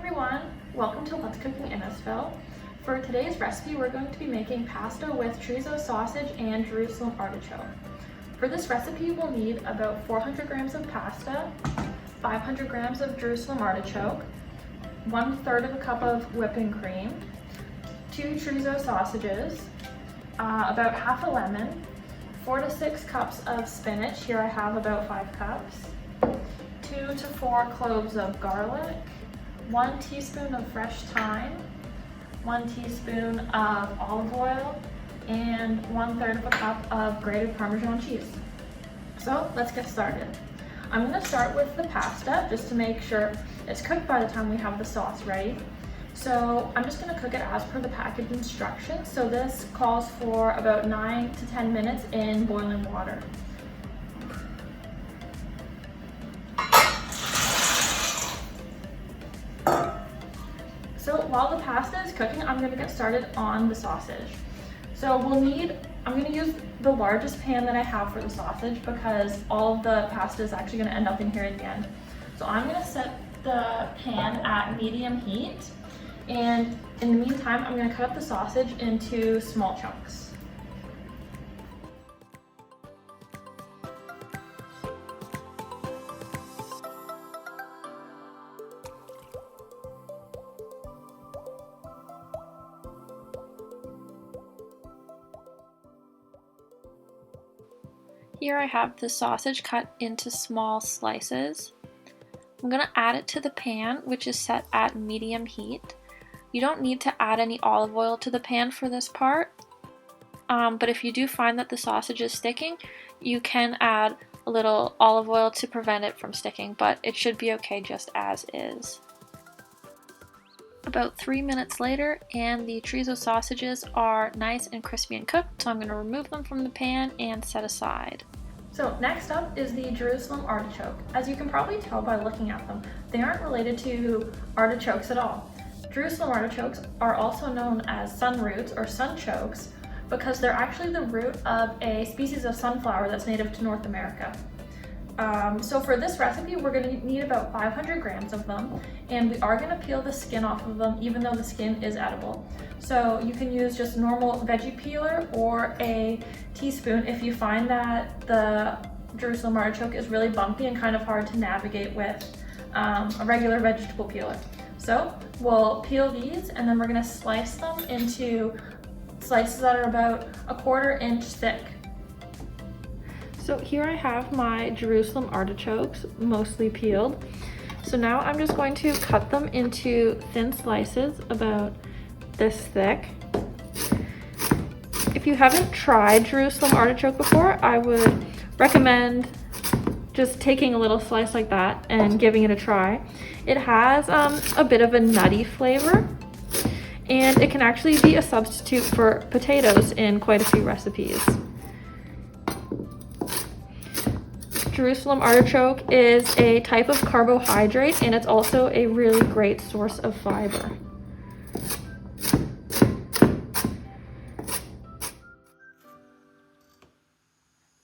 everyone, welcome to Let's Cook in Innisfil. For today's recipe, we're going to be making pasta with chorizo sausage and Jerusalem artichoke. For this recipe, we'll need about 400 grams of pasta, 500 grams of Jerusalem artichoke, 1/3 of a cup of whipping cream, 2 chorizo sausages, about half a lemon, 4 to 6 cups of spinach. Here I have about 5 cups, 2 to 4 cloves of garlic, 1 teaspoon of fresh thyme, 1 teaspoon of olive oil, and 1/3 of a cup of grated parmesan cheese. So let's get started. I'm going to start with the pasta just to make sure it's cooked by the time we have the sauce ready. So I'm just going to cook it as per the package instructions. So this calls for about 9 to 10 minutes in boiling water. So while the pasta is cooking, I'm going to get started on the sausage. So I'm going to use the largest pan that I have for the sausage because all of the pasta is actually going to end up in here at the end. So I'm going to set the pan at medium heat, and in the meantime, I'm going to cut up the sausage into small chunks. Here I have the sausage cut into small slices. I'm going to add it to the pan, which is set at medium heat. You don't need to add any olive oil to the pan for this part, but if you do find that the sausage is sticking, you can add a little olive oil to prevent it from sticking, but it should be okay just as is. About 3 minutes later, and the chorizo sausages are nice and crispy and cooked, so I'm going to remove them from the pan and set aside. So next up is the Jerusalem artichoke. As you can probably tell by looking at them, they aren't related to artichokes at all. Jerusalem artichokes are also known as sunroots or sunchokes because they're actually the root of a species of sunflower that's native to North America. So for this recipe, we're going to need about 500 grams of them, and we are going to peel the skin off of them even though the skin is edible. So you can use just normal veggie peeler or a teaspoon if you find that the Jerusalem artichoke is really bumpy and kind of hard to navigate with a regular vegetable peeler. So we'll peel these, and then we're going to slice them into slices that are about 1/4 inch thick. So here I have my Jerusalem artichokes mostly peeled. So now I'm just going to cut them into thin slices about this thick. If you haven't tried Jerusalem artichoke before, I would recommend just taking a little slice like that and giving it a try. It has a bit of a nutty flavor, and it can actually be a substitute for potatoes in quite a few recipes. Jerusalem artichoke is a type of carbohydrate, and it's also a really great source of fiber.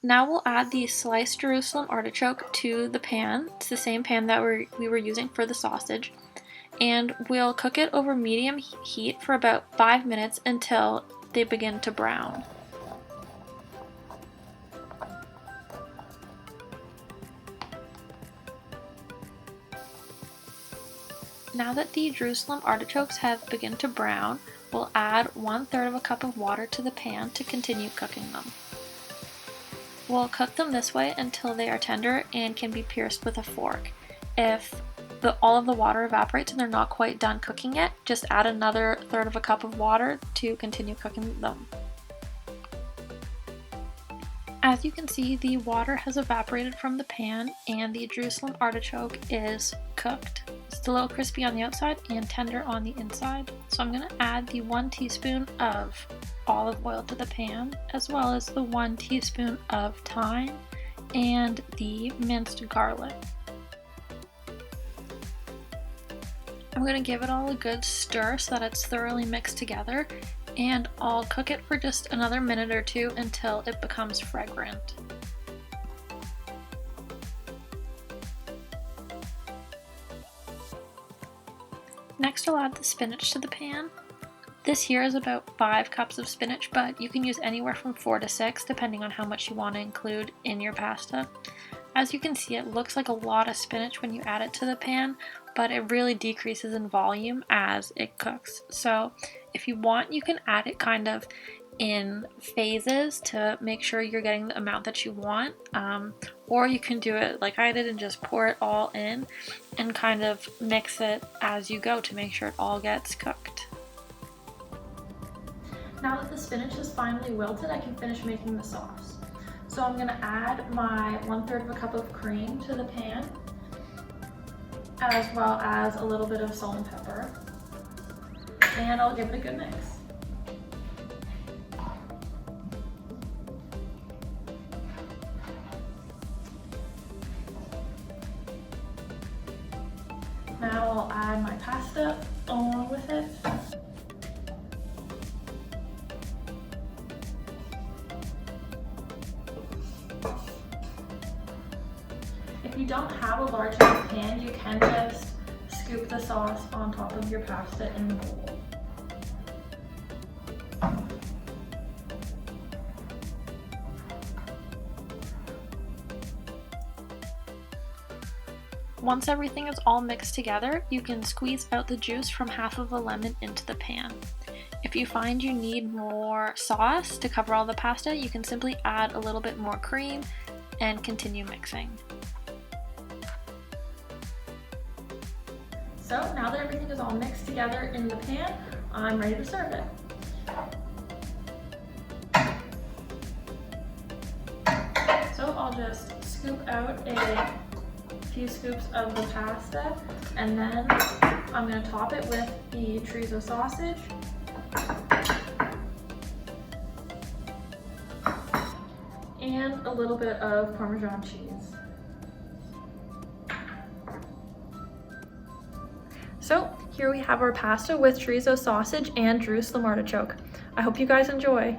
Now we'll add the sliced Jerusalem artichoke to the pan. It's the same pan that we were using for the sausage. And we'll cook it over medium heat for about 5 minutes until they begin to brown. Now that the Jerusalem artichokes have begun to brown, we'll add 1/3 of a cup of water to the pan to continue cooking them. We'll cook them this way until they are tender and can be pierced with a fork. If all of the water evaporates and they're not quite done cooking yet, just add another 1/3 of a cup of water to continue cooking them. As you can see, the water has evaporated from the pan and the Jerusalem artichoke is cooked. It's a little crispy on the outside and tender on the inside. So I'm going to add the 1 teaspoon of olive oil to the pan, as well as the 1 teaspoon of thyme and the minced garlic. I'm going to give it all a good stir so that it's thoroughly mixed together, and I'll cook it for just another minute or 2 until it becomes fragrant. Next, I'll add the spinach to the pan. This here is about 5 cups of spinach, but you can use anywhere from 4 to 6 depending on how much you want to include in your pasta. As you can see, it looks like a lot of spinach when you add it to the pan, but it really decreases in volume as it cooks. So if you want, you can add it kind of in phases to make sure you're getting the amount that you want, or you can do it like I did and just pour it all in and kind of mix it as you go to make sure it all gets cooked. Now that the spinach is finally wilted, I can finish making the sauce. So I'm going to add my 1/3 of a cup of cream to the pan, as well as a little bit of salt and pepper, and I'll give it a good mix. Now I'll add my pasta along with it. If you don't have a large enough pan, you can just scoop the sauce on top of your pasta in the bowl. Once everything is all mixed together, you can squeeze out the juice from half of a lemon into the pan. If you find you need more sauce to cover all the pasta, you can simply add a little bit more cream and continue mixing. So now that everything is all mixed together in the pan, I'm ready to serve it. So I'll just scoop out a few scoops of the pasta, and then I'm going to top it with the chorizo sausage, and a little bit of parmesan cheese. So here we have our pasta with chorizo sausage and Jerusalem artichoke. I hope you guys enjoy.